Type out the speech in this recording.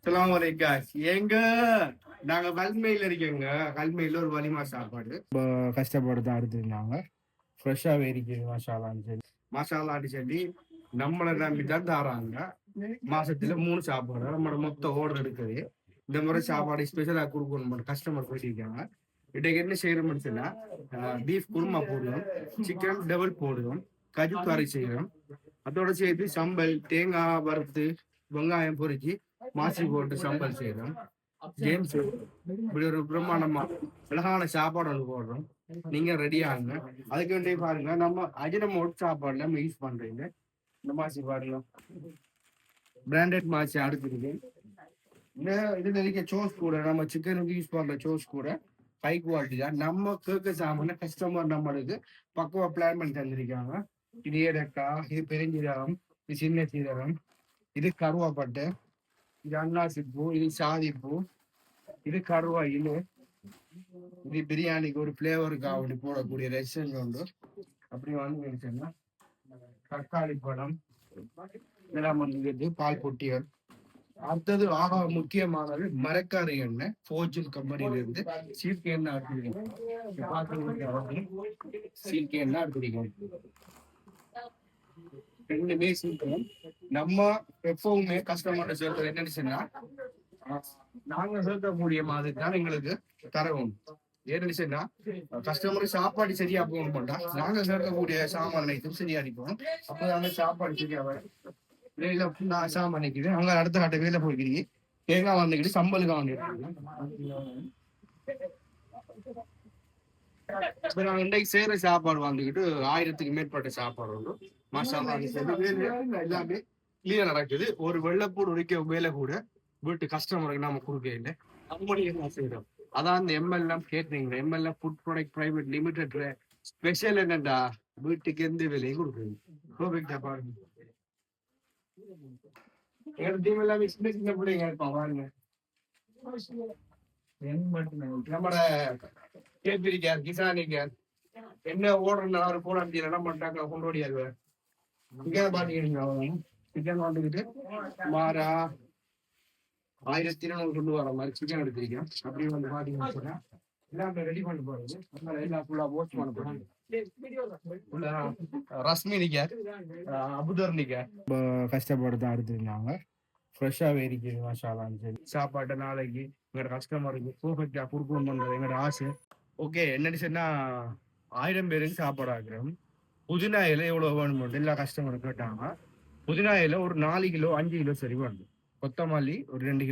அஸ்ஸலாமு அலைக்கும். எங்க நாங்க கல்மையில இருக்கோங்க. கல்மையில ஒரு வலிமா சாப்பாடு கஷ்டப்பட்டு தான் எடுத்துருந்தாங்க. ஃப்ரெஷ்ஷாகவே இருக்குது மசாலான்னு சொல்லி மசாலான்னு சொல்லி நம்மளை நம்பி தான் தராங்க. மாசத்துல 3 சாப்பாடு நம்மளோட மொத்த ஓர்டர் எடுக்குது. இந்த முறை சாப்பாடு ஸ்பெஷலாக கொடுக்கணும் கஸ்டமர் பேசியிருக்காங்க. இன்றைக்கு என்ன செய்யறோம்னு சொன்னா பீஃப் குருமா போடுவோம், சிக்கன் டபுள் போடுவோம், கஜு கறி செய்யறோம். அதோட சேர்த்து சம்பல், தேங்காய் வறுத்து, வெங்காயம் பொரிச்சு மாசி போட்டு சம்பல் செய்யறோம். ஜேம்ஸ் இப்படி ஒரு பிரம்மாண்டமா அழகான சாப்பாடு ஒன்று போடுறோம். நீங்க ரெடி ஆகுங்க. அதுக்கு வேண்டிய பாருங்க, நம்ம அஜினமோட் சாப்பாடு நம்ம யூஸ் பண்றீங்க. இந்த மாசி பாருங்க, பிராண்டட் மாசி அடுத்துருக்கு. இதுல இருக்க சோஸ் கூட நம்ம சிக்கனுக்கு யூஸ் பண்ற சோஸ் கூட ஹை குவாலிட்டி தான். நம்ம கேட்க சாமான கஸ்டமர் நம்மளுக்கு பக்குவா பிளான் பண்ணி தந்திருக்காங்க. இது ஏலக்காய், இது பெருஞ்சீரகம், இது சின்ன சீரகம், இது கருவாப்பட்டை, இது அன்னாசி பூ, இது சாதி பூ, இது கருவாயில், இது பிரியாணிக்கு ஒரு பிளேவருக்கு அப்படி போடக்கூடிய ரெசிபி உண்டு. அப்படி வந்து தக்காளி பழம் இதெல்லாம் வந்து பால் பொட்டிகள். அடுத்தது ஆக முக்கியமானது மரக்காரி எண்ணெய், ஃபோர்ச்சூன் கம்பெனில இருந்து சீர்கே எண்ணெய் எடுத்துருக்கோம். சீர்கே எண்ணெய் எடுத்துருக்கோம். ரெண்டுமே சீக்கிரம். நம்ம எப்பவுமே கஸ்டமர்கிட்ட சொல்றது என்னன்னு சொன்னா, நாங்க செலுத்தக்கூடிய மாதிரி தான் எங்களுக்கு தரவும். ஏன்னு சொன்னா கஸ்டமருக்கு சாப்பாடு சரியா போக மாட்டோம். நாங்க செலுத்தக்கூடிய சாமான் அனைத்தும் சரியா அனுப்பணும். அப்போதாங்க சாப்பாடு சரியா வரும். வேலை நான் சாமான் அனுப்பிக்கிறேன். அவங்க அடுத்த கட்ட வேலை போய்க்கிறீங்க. தேங்காய் வந்துக்கிட்டு சம்பளுக்கு வாங்கிட்டு இப்ப நாங்க இன்றைக்கு செய்யற சாப்பாடு வந்துக்கிட்டு 1000க்கு மேற்பட்ட சாப்பாடு உண்டு. மசாலா எல்லாமே கிளியர் நடக்குது. ஒரு வெள்ளைப்பூடு உரிக்க வேலை கூட வீட்டு கஸ்டமருக்கு நாம கொடுக்க இல்லை. நம்மளுடைய செய்யறோம். அதான் இந்த எம்எல்எம் கேட்டீங்க. எம்எல்எம் ஃபுட் ப்ராடக்ட் பிரைவேட் லிமிடெட்ல ஸ்பெஷல் என்னண்டா, வீட்டுக்கு எந்த விலையும் கொடுக்குறது. பர்ஃபெக்டா பாருங்க. எங்க டீம் எல்லாமே சின்ன சின்ன பிள்ளைங்க இருப்பான் பாருங்க. நம்மட கேபிரிக்கார், கிசானிக்கார் என்ன ஓடுறா அவரு போட என்ன பண்ணிட்டாங்க கொண்டு ஓடியாரு. இங்க பாத்தீங்கன்னா சிக்கன் வந்துக்கிட்டு மாறா 1200 கொண்டு வர மாதிரி சிக்கன் எடுத்திருக்கேன். அப்படி வந்து பாத்தீங்கன்னா எல்லாமே ரெடி பண்ணி போறது. எல்லாம் ஃபுல்லா வாஷ் பண்ண போறாங்க. ரஸ்மினிக்கார், அபுதர்னிக்கார் கஷ்டப்பட்டு தான் எடுத்துருந்தாங்க. ஃப்ரெஷ்ஷாகவே இருக்குது மசாலான்னு சொல்லி சாப்பாட்டை நாளைக்கு எங்களோட கஸ்டமருக்கு பர்ஃபெக்டாக கொடுக்கணுன்றது எங்களோட ஆசை. ஓகே, என்னன்னு சொன்னா 1000 பேருக்கு சாப்பாடு ஆக்குறோம். புதினா இலை எவ்வளோ வேணும்னு எல்லா கஸ்டமரும் கேட்டாங்க. புதினா இலை ஒரு 4 கிலோ 5 கிலோ சரி வேணும். கொத்தமல்லி ஒரு 2 கிலோ.